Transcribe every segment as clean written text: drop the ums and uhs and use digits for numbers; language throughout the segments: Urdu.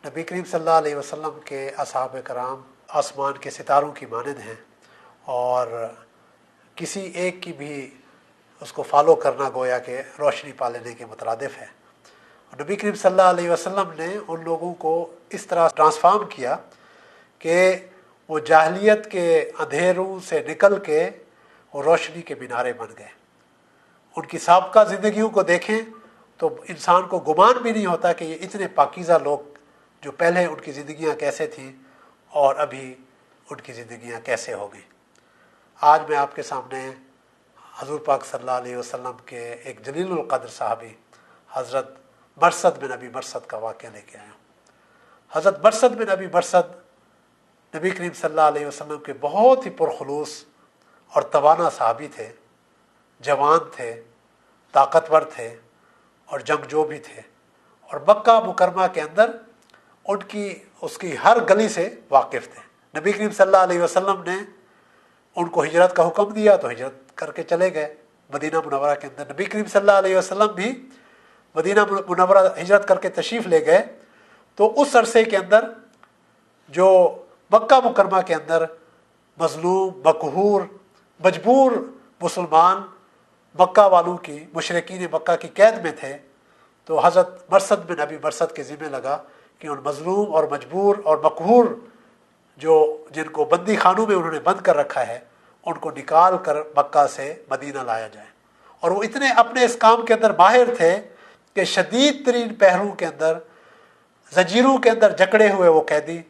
نبی کریم صلی اللہ علیہ وسلم کے اصحاب کرام آسمان کے ستاروں کی مانند ہیں، اور کسی ایک کی بھی اس کو فالو کرنا گویا کہ روشنی پا لینے کے مترادف ہے۔ اور نبی کریم صلی اللہ علیہ وسلم نے ان لوگوں کو اس طرح ٹرانسفارم کیا کہ وہ جاہلیت کے اندھیروں سے نکل کے وہ روشنی کے مینارے بن گئے۔ ان کی سابقہ زندگیوں کو دیکھیں تو انسان کو گمان بھی نہیں ہوتا کہ یہ اتنے پاکیزہ لوگ جو پہلے ان کی زندگیاں کیسے تھیں اور ابھی ان کی زندگیاں کیسے ہو گئیں۔ آج میں آپ کے سامنے حضور پاک صلی اللہ علیہ وسلم کے ایک جلیل القدر صحابی حضرت مرثد بن ابی مرثد کا واقعہ لے کے آیا ہوں۔ حضرت مرثد بن ابی مرثد نبی کریم صلی اللہ علیہ وسلم کے بہت ہی پرخلوص اور توانا صحابی تھے، جوان تھے، طاقتور تھے اور جنگجو بھی تھے، اور مکہ مکرمہ کے اندر اس کی ہر گلی سے واقف تھے۔ نبی کریم صلی اللہ علیہ وسلم نے ان کو ہجرت کا حکم دیا تو ہجرت کر کے چلے گئے مدینہ منورہ کے اندر۔ نبی کریم صلی اللہ علیہ وسلم بھی مدینہ منورہ ہجرت کر کے تشریف لے گئے، تو اس عرصے کے اندر جو مکہ مکرمہ کے اندر مظلوم، مقہور، مجبور مسلمان مکہ والوں کی، مشرکین مکہ کی قید میں تھے، تو حضرت مرثد بن ابی مرثد کے ذمہ لگا کہ ان مظلوم اور مجبور اور مقہور جن کو بندی خانوں میں انہوں نے بند کر رکھا ہے، ان کو نکال کر مکہ سے مدینہ لایا جائے۔ اور وہ اتنے اپنے اس کام کے اندر ماہر تھے کہ شدید ترین پہروں کے اندر، زنجیروں کے اندر جکڑے ہوئے وہ قیدی،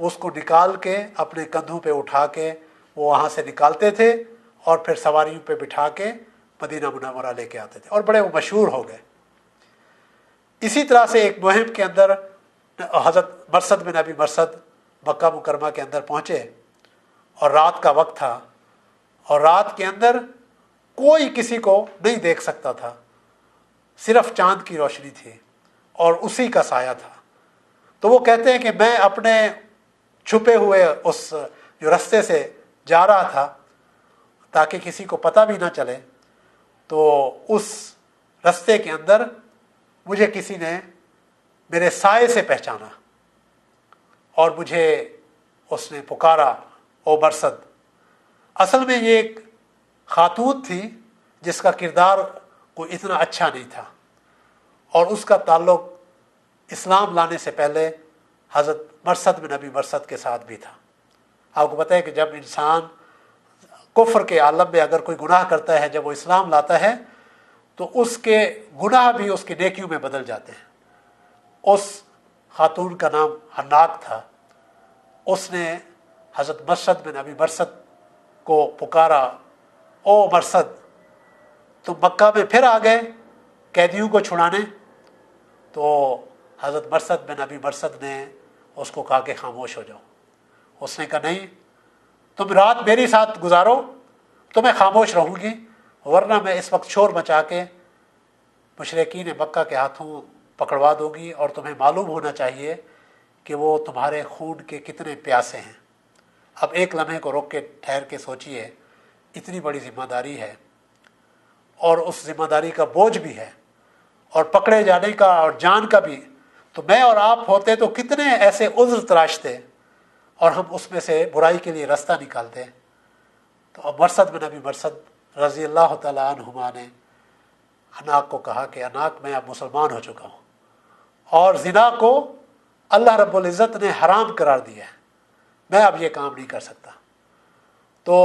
اس کو نکال کے اپنے کندھوں پہ اٹھا کے وہ وہاں سے نکالتے تھے اور پھر سواریوں پہ بٹھا کے مدینہ منورہ لے کے آتے تھے، اور بڑے وہ مشہور ہو گئے۔ اسی طرح سے ایک مہم کے اندر حضرت مرثد بن ابی مرثد مکہ مکرمہ کے اندر پہنچے، اور رات کا وقت تھا، اور رات کے اندر کوئی کسی کو نہیں دیکھ سکتا تھا، صرف چاند کی روشنی تھی اور اسی کا سایہ تھا۔ تو وہ کہتے ہیں کہ میں اپنے چھپے ہوئے اس جو رستے سے جا رہا تھا تاکہ کسی کو پتہ بھی نہ چلے، تو اس رستے کے اندر مجھے کسی نے میرے سائے سے پہچانا اور مجھے اس نے پکارا، او مرثد۔ اصل میں یہ ایک خاتون تھی جس کا کردار کوئی اتنا اچھا نہیں تھا، اور اس کا تعلق اسلام لانے سے پہلے حضرت مرثد بن ابی مرثد کے ساتھ بھی تھا۔ آپ کو پتہ ہے کہ جب انسان کفر کے عالم میں اگر کوئی گناہ کرتا ہے، جب وہ اسلام لاتا ہے تو اس کے گناہ بھی اس کی نیکیوں میں بدل جاتے ہیں۔ اس خاتون کا نام حناک تھا، اس نے حضرت مرثد بن ابی مرثد کو پکارا، او مرثد، تم مکہ میں پھر آ گئے قیدیوں کو چھڑانے؟ تو حضرت مرثد بن ابی مرثد نے اس کو کہا کہ خاموش ہو جاؤ۔ اس نے کہا نہیں، تم رات میرے ساتھ گزارو تو میں خاموش رہوں گی، ورنہ میں اس وقت شور مچا کے مشرکین مکہ کے ہاتھوں پکڑوا دوں گی، اور تمہیں معلوم ہونا چاہیے کہ وہ تمہارے خون کے کتنے پیاسے ہیں۔ اب ایک لمحے کو روک کے ٹھہر کے سوچئے، اتنی بڑی ذمہ داری ہے، اور اس ذمہ داری کا بوجھ بھی ہے، اور پکڑے جانے کا اور جان کا بھی۔ تو میں اور آپ ہوتے تو کتنے ایسے عذر تراشتے اور ہم اس میں سے برائی کے لیے راستہ نکالتے۔ تو اب مرثد بن ابی مرثد رضی اللہ تعالیٰ عنہما نے اناق کو کہا کہ اناق، میں اب مسلمان ہو چکا ہوں، اور زنا کو اللہ رب العزت نے حرام قرار دیا ہے، میں اب یہ کام نہیں کر سکتا۔ تو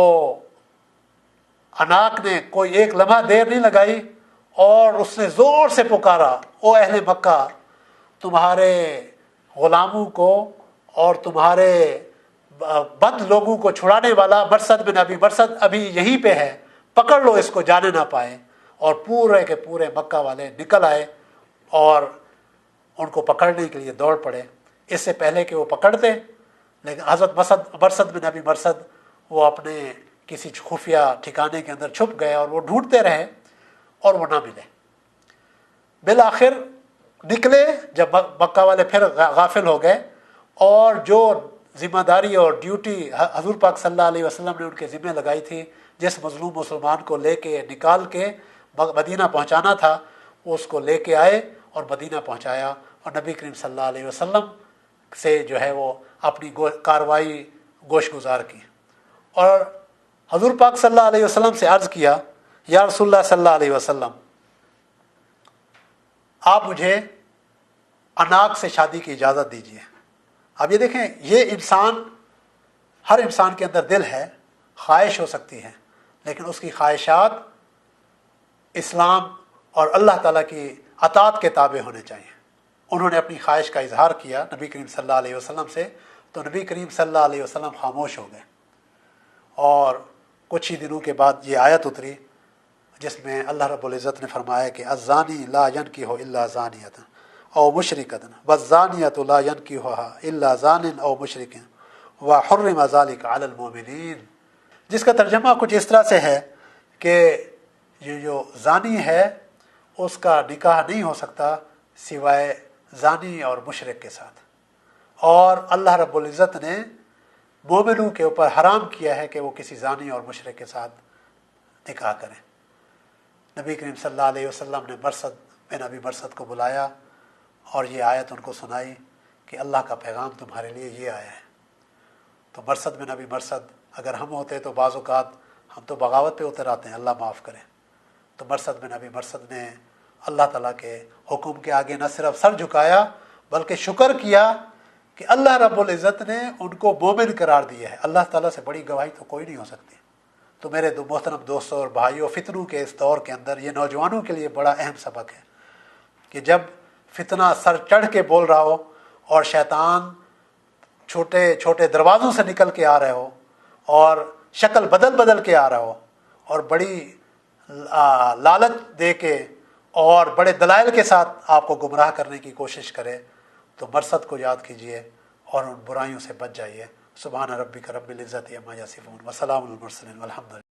اناق نے کوئی ایک لمحہ دیر نہیں لگائی، اور اس نے زور سے پکارا، او اہل مکہ، تمہارے غلاموں کو اور تمہارے بند لوگوں کو چھڑانے والا مرثد بن ابی مرثد ابھی یہیں پہ ہے، پکڑ لو اس کو جانے نہ پائے۔ اور پورے کے پورے مکہ والے نکل آئے اور ان کو پکڑنے کے لیے دوڑ پڑے۔ اس سے پہلے کہ وہ پکڑتے، لیکن حضرت مرثد بن ابی مرثد وہ اپنے کسی خفیہ ٹھکانے کے اندر چھپ گئے، اور وہ ڈھونڈتے رہے اور وہ نہ ملے۔ بالآخر نکلے جب مکہ والے پھر غافل ہو گئے، اور جو ذمہ داری اور ڈیوٹی حضور پاک صلی اللہ علیہ وسلم نے ان کے ذمہ لگائی تھی، جس مظلوم مسلمان کو لے کے نکال کے مدینہ پہنچانا تھا، وہ اس کو لے کے آئے اور مدینہ پہنچایا، اور نبی کریم صلی اللہ علیہ وسلم سے جو ہے وہ اپنی کاروائی گوش گزار کی، اور حضور پاک صلی اللہ علیہ وسلم سے عرض کیا، یا رسول اللہ صلی اللہ علیہ وسلم، آپ مجھے اناق سے شادی کی اجازت دیجیے۔ اب یہ دیکھیں، یہ انسان، ہر انسان کے اندر دل ہے، خواہش ہو سکتی ہے، لیکن اس کی خواہشات اسلام اور اللہ تعالیٰ کی اطاعت کے تابع ہونے چاہیے۔ انہوں نے اپنی خواہش کا اظہار کیا نبی کریم صلی اللہ علیہ وسلم سے، تو نبی کریم صلی اللہ علیہ وسلم خاموش ہو گئے، اور کچھ ہی دنوں کے بعد یہ آیت اتری جس میں اللہ رب العزت نے فرمایا کہ الزانی لا ینکحہ الا زانیۃ او مشرکۃ والزانیۃ لا ینکحھا الا زان او مشرک وحرم ذلک علی المؤمنین، جس کا ترجمہ کچھ اس طرح سے ہے کہ یہ جو زانی ہے اس کا نکاح نہیں ہو سکتا سوائے زانی اور مشرک کے ساتھ، اور اللہ رب العزت نے مومنوں کے اوپر حرام کیا ہے کہ وہ کسی زانی اور مشرک کے ساتھ نکاح کریں۔ نبی کریم صلی اللہ علیہ وسلم نے مرثد بن ابی مرثد کو بلایا اور یہ آیت ان کو سنائی کہ اللہ کا پیغام تمہارے لیے یہ آیا ہے۔ تو مرثد بن ابی مرثد، اگر ہم ہوتے تو بعض اوقات ہم تو بغاوت پہ اتر آتے ہیں، اللہ معاف کرے، تو مرثد بن ابی مرثد نے اللہ تعالیٰ کے حکم کے آگے نہ صرف سر جھکایا بلکہ شکر کیا کہ اللہ رب العزت نے ان کو مومن قرار دیا ہے۔ اللہ تعالیٰ سے بڑی گواہی تو کوئی نہیں ہو سکتی۔ تو میرے محترم دوستوں اور بھائیوں، فتنوں کے اس دور کے اندر یہ نوجوانوں کے لیے بڑا اہم سبق ہے کہ جب فتنہ سر چڑھ کے بول رہا ہو اور شیطان چھوٹے چھوٹے دروازوں سے نکل کے آ رہے ہو اور شکل بدل کے آ رہا ہو اور بڑی لالچ دے کے اور بڑے دلائل کے ساتھ آپ کو گمراہ کرنے کی کوشش کرے، تو مرثد کو یاد کیجئے اور ان برائیوں سے بچ جائیے۔ سبحان ربک رب العزت عما یصفون وسلام علی المرسلین والحمد للہ۔